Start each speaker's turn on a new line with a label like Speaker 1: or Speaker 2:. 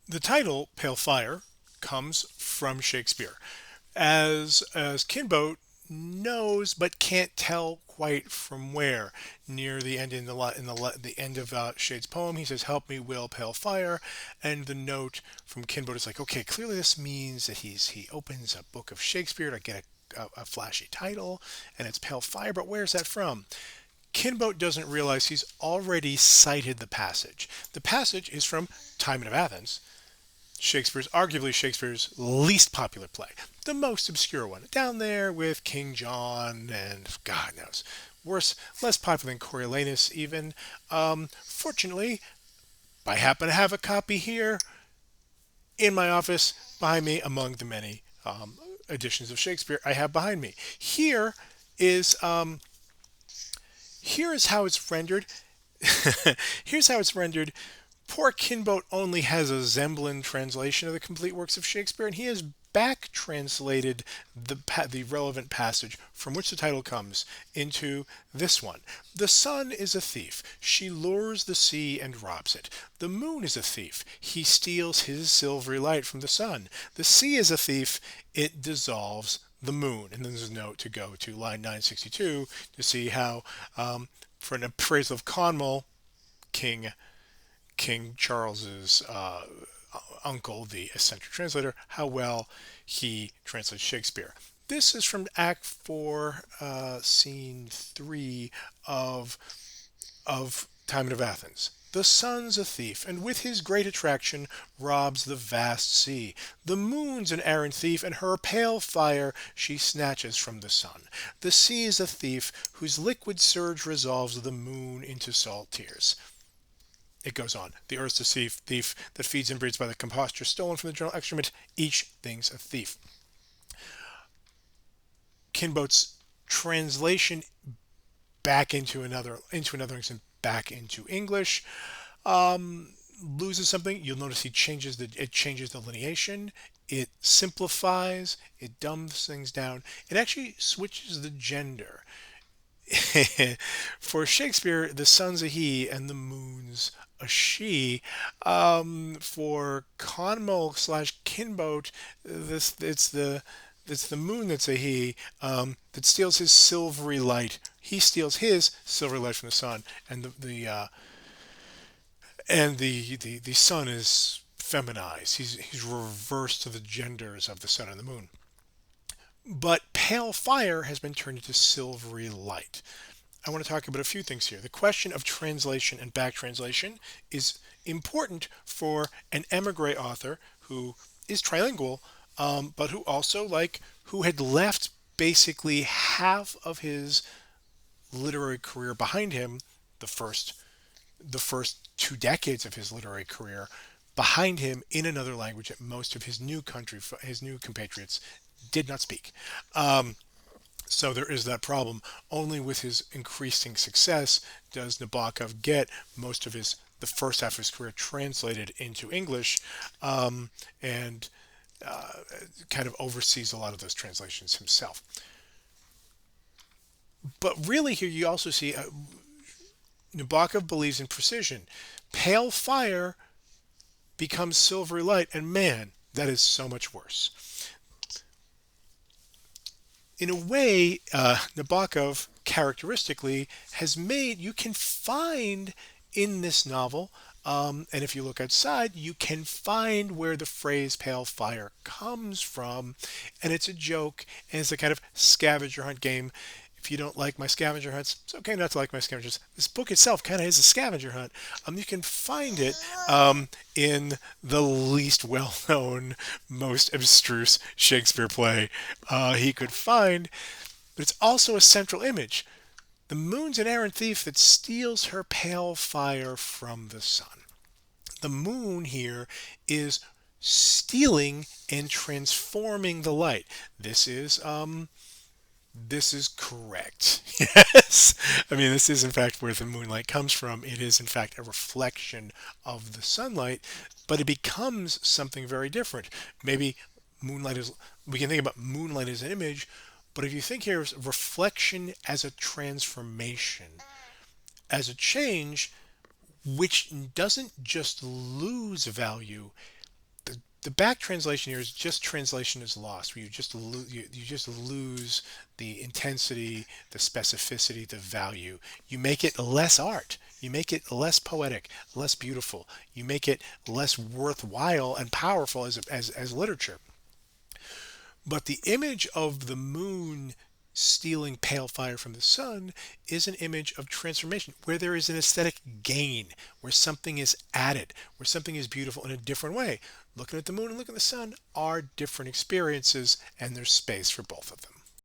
Speaker 1: The title Pale Fire comes from Shakespeare, as Kinbote knows but can't tell quite from where. Near the end the end of Shade's poem, he says, "Help me, will pale fire," and the note from Kinbote is like, okay, clearly this means that he opens a book of Shakespeare to get a flashy title, and it's Pale Fire. But where's that from? Kinbote doesn't realize he's already cited the passage. The passage is from Timon of Athens, arguably Shakespeare's least popular play, the most obscure one, down there with King John and God knows, worse, less popular than Coriolanus even. Fortunately, I happen to have a copy here in my office behind me, among the many editions of Shakespeare I have behind me. Is here is how it's rendered. Here's how it's rendered. Poor Kinbote only has a Zemblin translation of the complete works of Shakespeare, and he has back translated the relevant passage from which the title comes into this one. The sun is a thief. She lures the sea and robs it. The moon is a thief. He steals his silvery light from the sun. The sea is a thief. It dissolves the moon. And then there's a note to go to line 962 to see how, for an appraisal of Conmel, King Charles's uncle, the eccentric translator, how well he translates Shakespeare. This is from Act 4, Scene 3 of Timon of Athens. The sun's a thief, and with his great attraction robs the vast sea. The moon's an errant thief, and her pale fire she snatches from the sun. The sea is a thief, whose liquid surge resolves the moon into salt tears. It goes on. The earth's a thief that feeds and breeds by the composture stolen from the general excrement. Each thing's a thief. Kinbote's translation back back into English loses something. You'll notice it changes the lineation. It simplifies. It dumbs things down. It actually switches the gender. For Shakespeare, the sun's a he and the moon's a she. For Conmel slash Kinbote, this it's the moon that's a he, that steals his silvery light. He steals his silvery light from the sun, and the sun is feminized. He's reversed to the genders of the sun and the moon. But pale fire has been turned into silvery light. I want to talk about a few things here. The question of translation and back translation is important for an emigre author who is trilingual, but who also who had left basically half of his literary career behind him, the first the first 2 decades of his literary career behind him in another language that most of his new compatriots did not speak. So there is that problem. Only with his increasing success does Nabokov get most of the first half of his career translated into English, and uh, kind of oversees a lot of those translations himself. But really, here you also see Nabokov believes in precision. Pale fire becomes silvery light, and man, that is so much worse. In a way, Nabokov characteristically has made, you can find in this novel, and if you look outside, you can find where the phrase pale fire comes from, and it's a joke, and it's a kind of scavenger hunt game. If you don't like my scavenger hunts, it's okay not to like my scavengers. This book itself kind of is a scavenger hunt. You can find it in the least well-known, most abstruse Shakespeare play he could find, but it's also a central image. The moon's an errant thief that steals her pale fire from the sun. The moon here is stealing and transforming the light. This is correct. Yes. I mean, this is in fact where the moonlight comes from. It is in fact a reflection of the sunlight, but it becomes something very different. Maybe moonlight is, we can think about moonlight as an image, but if you think here as reflection as a transformation, as a change, which doesn't just lose value, The back translation here is just translation is lost, where you just lose the intensity, the specificity, the value. You make it less art. You make it less poetic, less beautiful. You make it less worthwhile and powerful as literature. But the image of the moon stealing pale fire from the sun is an image of transformation, where there is an aesthetic gain, where something is added, where something is beautiful in a different way. Looking at the moon and looking at the sun are different experiences, and there's space for both of them.